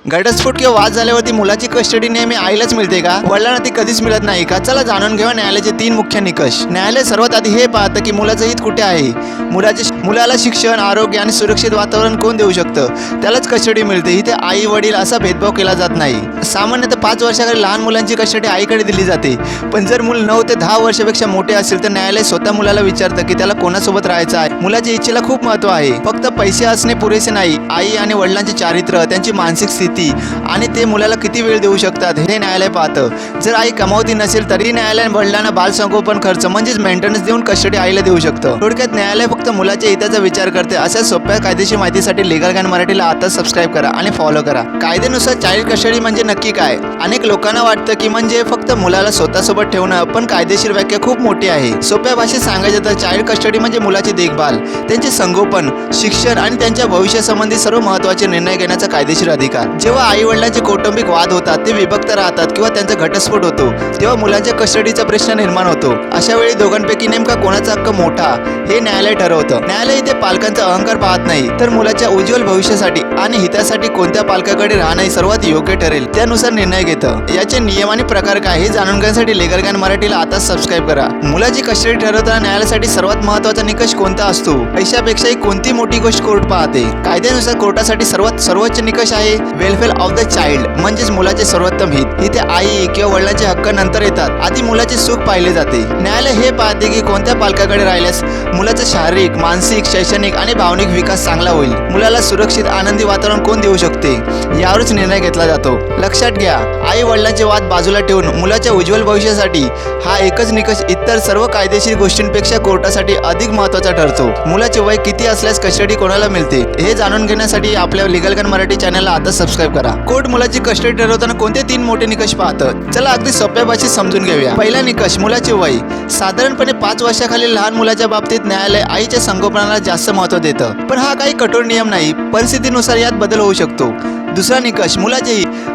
घटस्फोट किंवा वाद झाल्यावरती मुलाची कस्टडी नेहमी आईलाच मिळते का? वडिलांना ती कधीच मिळत नाही का? चला जाणून घेऊया न्यायालयाचे 3 मुख्य निकष. न्यायालय सर्वात आधी हे पाहतं की मुलाचं हित कुठे आहे. मुलाला शिक्षण, आरोग्य आणि सुरक्षित वातावरण कोण देऊ शकतं, त्यालाच कस्टडी मिळते. इथे आई वडील असा भेदभाव केला जात नाही. सामान्यतः 5 वर्षाखाली लहान मुलांची कस्टडी आईकडे दिली जाते. पण जर मूल 9 ते 10 वर्षापेक्षा मोठे असेल तर न्यायालय स्वतः मुलाला विचारतं की त्याला कोणासोबत राहायचं आहे. मुलाच्या इच्छेला खूप महत्त्व आहे. फक्त पैसे असणे पुरेसे नाही. आई आणि वडिलांचे चारित्र्य, त्यांची मानसिक स्थिती आणि ते मुलाला किती वेळ देऊ शकतात हे न्यायालय पाहतं. जर आई कमावती नसेल तरी न्यायालय वडिलांना बालसंगोपन खर्च म्हणजेच मेंटेनन्स देऊन कस्टडी आईला देऊ शकतं. थोडक्यात न्यायालय फक्त मुलाच्या हिताचा विचार करते. अशा सोप्या कायदेशीर माहितीसाठी लीगल गाईड मराठीला आता सबस्क्राईब करा आणि फॉलो करा. कायद्यानुसार चाइल्ड कस्टडी म्हणजे नक्की काय? अनेक लोकांना वाटतं की म्हणजे फक्त मुलाला स्वतःसोबत ठेवणं, पण कायदेशीर व्याख्या खूप मोठी आहे. सोप्या भाषेत सांगायचं तर चाइल्ड कस्टडी म्हणजे मुलाची देखभाल, त्यांचे संगोपन, शिक्षण आणि त्यांच्या भविष्यासंबंधी सर्व महत्त्वाचे निर्णय घेण्याचा कायदेशीर अधिकार. जेव्हा आई वडिलांचे कौटुंबिक वाद होतात, ते विभक्त राहतात किंवा त्यांचा घटस्फोट होतो, तेव्हा मुलांच्या कस्टडीचा प्रश्न निर्माण होतो. अशा वेळी दोघांपैकी नेमका कोणाचा हक्क मोठा हे न्यायालय ठरवतं. न्यायालय इथे पालकांचा अहंकार पाहत नाही, तर मुलाच्या उज्ज्वल भविष्यासाठी आणि हितासाठी कोणत्या पालकाकडे राहणे सर्वात योग्य ठरेल त्यानुसार निर्णय घेतं. याचे नियम आणि प्रकार काय हे जाणून घेण्यासाठी लीगल गाईड मराठीला आता सबस्क्राईब करा. मुलाची कस्टडी ठरवताना न्यायालयासाठी सर्वात महत्त्वाचा निकष कोणता असतो? पैशापेक्षाही कोणती मोठी गोष्ट कोर्ट पाहते? कायद्यानुसार कोर्टासाठी सर्वोच्च निकष आहे वेलफेअर ऑफ द चाइल्ड, म्हणजेच मुलाचे सर्वोत्तम हित. इथे आई किंवा वडिलांचे हक्क नंतर येतात, आधी मुलाचे सुख पाहिले जाते. न्यायालय हे पाहते की कोणत्या पालकाकडे राहिल्यास मुलाचा शारीरिक, मानसिक, शैक्षणिक आणि भावनिक विकास चांगला होईल. मुलाला सुरक्षित, आनंदी वातावरण कोण देऊ शकते यावरच निर्णय घेतला जातो. लक्षात घ्या, आई वडिलांचे वाद बाजूला ठेवून मुलाच्या उज्ज्वल भविष्यासाठी हा एकच निकष इतर सर्व कायदेशीर गोष्टींपेक्षा कोर्टासाठी अधिक महत्त्वाचा ठरतो. मुलाचे वय किती असल्यास कस्टडी कोणाला मिळते हे जाणून घेण्यासाठी आपल्या लीगल गाईड मराठी चॅनलला आता सबस्क्राईब करा. कोर्ट मुलाची कस्टडी ठरवताना कोणते 3 मोठे निकष पाहतं? चला अगदी सोप्या भाषेत समजून घेऊया. पहिला निकष, मुलाचे वय. साधारणपणे 5 वर्षाखालील लहान मुलाच्या बाबतीत न्यायालय आईच्या संगोपनाला जास्त महत्त्व देतं. पण हा काही कठोर नियम नाही, परिस्थितीनुसार यात बदल होऊ शकतो. दुसरा निकष,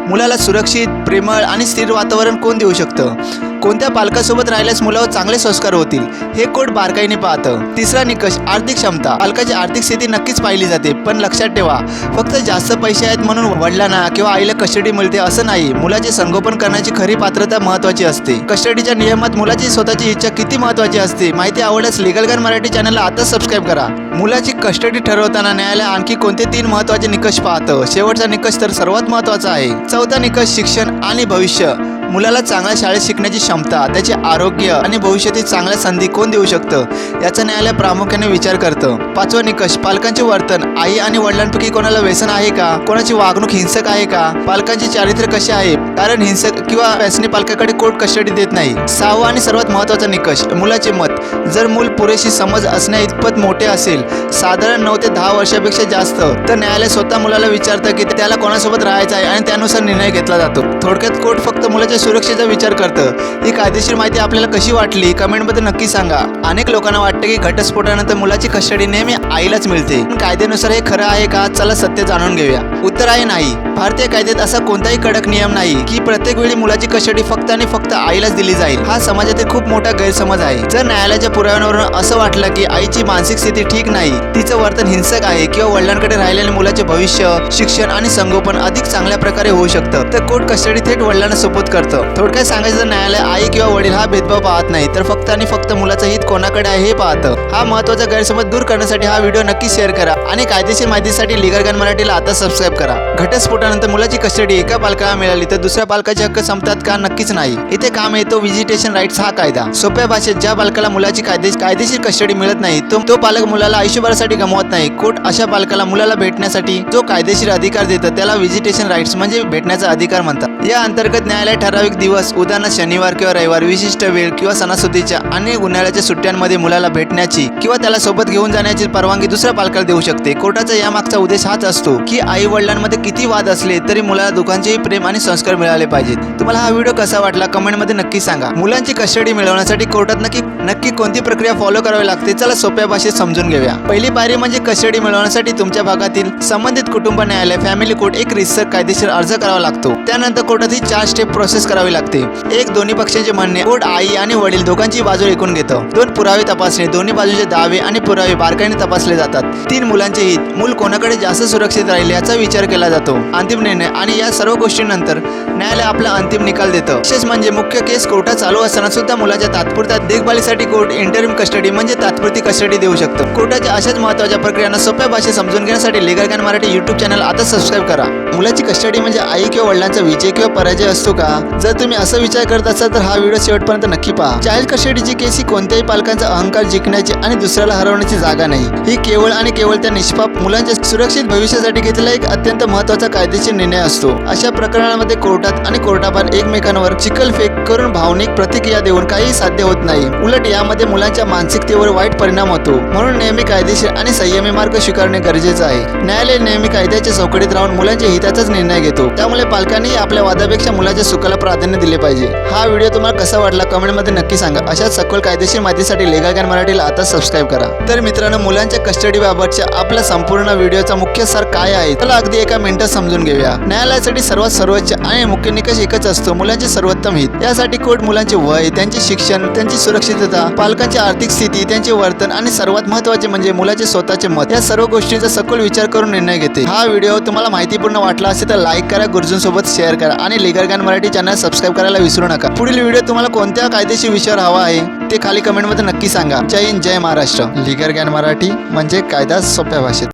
मुलाला सुरक्षित, प्रेमळ आणि स्थिर वातावरण कोण देऊ शकतं? कोणत्या पालकासोबत राहिल्यास मुलावर चांगले संस्कार होतील हे कोर्ट बारकाईने पाहतं. तिसरा निकष, आर्थिक क्षमता. पालकाची आर्थिक स्थिती नक्कीच पाहिली जाते, पण लक्षात ठेवा, फक्त जास्त पैसे आहेत म्हणून वडिलांना किंवा आईला कस्टडी मिळते असं नाही. मुलाचे संगोपन करण्याची खरी पात्रता महत्त्वाची असते. कस्टडीच्या नियमात मुलाची स्वतःची इच्छा किती महत्त्वाची असते माहिती आवडल्यास लीगल गाईड मराठी चॅनलला आता सबस्क्राईब करा. मुलाची कस्टडी ठरवताना न्यायालय आणखी कोणते 3 महत्त्वाचे निकष पाहतं? शेवटचा निकष तर सर्वात महत्त्वाचा आहे. चौथा निकष, शिक्षण आणि भविष्य. मुलाला चांगल्या शाळेत शिकण्याची क्षमता, त्याचे आरोग्य आणि भविष्यातील चांगल्या संधी कोण देऊ शकतं याचा न्यायालय प्रामुख्याने विचार करतं. 5वा निकष, पालकांचे वर्तन. आई आणि वडिलांपैकी कोणाला व्यसन आहे का? कोणाची वागणूक हिंसक आहे का? पालकांचे चारित्र्य कसे आहे? कारण हिंसक किंवा व्यसनी पालकाकडे कोर्ट कस्टडी देत नाही. 6वा आणि सर्वात महत्त्वाचा निकष, मुलाचे मत. जर मूल पुरेशी समज असण्या इतपत मोठे असेल, साधारण 9 ते 10 वर्षापेक्षा जास्त, तर न्यायालय स्वतः मुलाला विचारतं की त्याला कोणासोबत राहायचं आहे आणि त्यानुसार निर्णय घेतला जातो. थोडक्यात कोर्ट फक्त मुलाच्या सुरक्षेचा विचार करतं. ही कायदेशीर माहिती आपल्याला कशी वाटली कमेंटमध्ये नक्की सांगा. अनेक लोकांना वाटतं की घटस्फोटानंतर मुलाची कस्टडी नेहमी आईलाच मिळते, पण कायद्यानुसार हे खरं आहे का? चला सत्य जाणून घेऊया. उत्तर आहे नाही. भारतीय कायद्यात असा कोणताही कडक नियम नाही की प्रत्येक वेळी मुलाची कस्टडी फक्त आणि फक्त आईलाच दिली जाईल. हा समाजातील खूप मोठा गैरसमज आहे. जर न्यायालयाच्या पुराव्यांवरून असं वाटलं की आईची मानसिक स्थिती ठीक नाही, तिचं वर्तन हिंसक आहे किंवा वडिलांकडे राहिलेले मुलाचे भविष्य, शिक्षण आणि संगोपन अधिक चांगल्या प्रकारे होऊ शकतं, तर कोर्ट कस्टडी थेट वडिलांना सुपूर्द करतं. थोडक्यात सांगायचं तर न्यायालय आई किंवा वडील हा भेदभाव पाहत नाही, तर फक्त आणि फक्त मुलाचं हित कोणाकडे आहे हे पाहतं. हा महत्त्वाचा गैरसमज दूर करण्यासाठी हा व्हिडिओ नक्की शेअर करा आणि कायदेशीर माहितीसाठी लीगल गाईड मराठीला आता सबस्क्राईब करा. घटस्फोटानंतर मुलाची कस्टडी एका पालकाला मिळाली तर दुसऱ्या पालकाचे हक्क संपतात का? नक्कीच नाही. इथे काम येतो व्हिजिटेशन राईट्स हा कायदा. सोप्या भाषेत, ज्या पालकाला मुलाची कायदेशीर कस्टडी मिळत नाही तो पालक मुलाला आयुष्यभरासाठी गमवत नाही. कोर्ट अशा पालकाला मुलाला भेटण्यासाठी जो कायदेशीर अधिकार देतं त्याला व्हिजिटेशन राईट्स म्हणजे भेटण्याचा अधिकार म्हणतात. या अंतर्गत न्यायालय ठराविक दिवस, उदाहरणार्थ शनिवार किंवा रविवार, विशिष्ट वेळ किंवा सणासुदीच्या आणि उन्हाळ्याच्या सुट्ट्यांमध्ये मुलाला भेटण्याची किंवा त्याला सोबत घेऊन जाण्याची परवानगी दुसऱ्या पालकाला देऊ शकते. कोर्टाचा यामागचा उद्देश हाच असतो की आई वडिलांमध्ये किती वाद असले तरी मुलाला दोघांचेही प्रेम आणि संस्कार मिळाले पाहिजेत. तुम्हाला हा व्हिडिओ कसा वाटला कमेंटमध्ये नक्की सांगा. मुलांची कस्टडी मिळवण्यासाठी कोर्टात नक्की कोणती प्रक्रिया फॉलो करावी लागते चला सोप्या भाषेत समजून घेऊया. पहिली पायरी म्हणजे कस्टडी मिळवण्यासाठी तुमच्या भागातील संबंधित कुटुंब न्यायालय फॅमिली कोर्ट एक रितसर कायदेशीर अर्ज करावा लागतो. त्यानंतर कोर्टात ही 4 स्टेप प्रोसेस करावी लागते. एक, दोन्ही पक्षांचे म्हणणे. कोर्ट आई आणि वडील दोघांची बाजू ऐकून घेतं. 2, पुरावे तपासणे. दोन्ही बाजूंचे दावे आणि पुरावे बारकाईने तपासले जातात. 3, मुलांचे हित. मूल कोणाकडे जास्त सुरक्षित राहील याचा विचार केला जातो. अंतिम निर्णय. आणि या सर्व गोष्टींनंतर न्यायालय आपला अंतिम निकाल देतं. विशेष म्हणजे मुख्य केस कोर्टात चालू असताना सुद्धा मुलाच्या तात्पुरत्या देखभालीसाठी कोर्ट इंटरिम कस्टडी म्हणजे तात्पुरती कस्टडी देऊ शकतं. कोर्टाच्या अशाच महत्त्वाच्या प्रक्रियांना सोप्या भाषेत समजून घेण्यासाठी लीगल ज्ञान मराठी यूट्यूब चॅनल आता सबस्क्राईब करा. मुलाची कस्टडी म्हणजे आई किंवा वडिलांचा विजय किंवा पराजय असतो का? जर तुम्ही असं विचार करत असाल तर हा व्हिडिओ शेवटपर्यंत नक्की पहा. चाइल्ड कस्टडीची केस ही कोणत्याही पालकांचा अहंकार जिंकण्याची आणि दुसऱ्याला हरवण्याची जागा नाही. ही केवळ आणि केवळ त्या निष्पाप मुलांच्या सुरक्षित भविष्यासाठी घेतलेला एक अत्यंत महत्त्वाचा कायदेशीर निर्णय असतो. अशा प्रकरणांमध्ये कोर्टात आणि कोर्टाबाहेर एकमेकांवर चिखलफेक करून भावनिक प्रतिक्रिया देऊन काही साध्य होत नाही. उलट यामध्ये मुलांच्या मानसिकतेवर वाईट परिणाम होतो. म्हणून नेहमी कायदेशीर आणि संयमी मार्ग स्वीकारणे गरजेचे आहे. न्यायालय नेहमी कायद्याच्या चौकटीत राहून मुलांच्या हिताचाच निर्णय घेतो. त्यामुळे पालकांनी आपल्या वादापेक्षा मुलाच्या सुखाला प्राधान्य दिले पाहिजे. हा व्हिडिओ तुम्हाला कसा वाटला कमेंटमध्ये नक्की सांगा. अशाच सखोल कायदेशीर माहितीसाठी लीगल ज्ञान मराठीला आता सबस्क्राईब करा. तर मित्रांनो, मुलांच्या कस्टडीबाबतच्या आपला संपूर्ण व्हिडिओचा मुख्य सार काय आहे त्याला अगदी एका मिनिटात समजून घेऊया. न्यायालयासाठी सर्वात सर्वोच्च आणि मुख्य निकष एकच असतो, मुलांचे सर्वोत्तम हित. यासाठी कोर्ट मुलांचे वय, त्यांचे शिक्षण, त्यांची सुरक्षितता, पालकांची आर्थिक स्थिती, त्यांचे वर्तन आणि सर्वात महत्त्वाचे म्हणजे मुलाचे स्वतःचे मत या सर्व गोष्टींचा सखोल विचार करून निर्णय घेते. हा व्हिडिओ तुम्हाला माहितीपूर्ण वाटला असेल तर लाईक करा, गुरुजींसोबत शेअर करा आणि लीगल ज्ञान मराठी चॅनल सबस्क्राईब करायला विसरू नका. पुढील व्हिडिओ तुम्हाला कोणत्या कायदेशीर विषयावर हवा आहे ते खाली कमेंटमध्ये नक्की सांगा. जय हिंद, जय महाराष्ट्र. लीगल ज्ञान मराठी म्हणजे कायदा सोप्या भाषेत.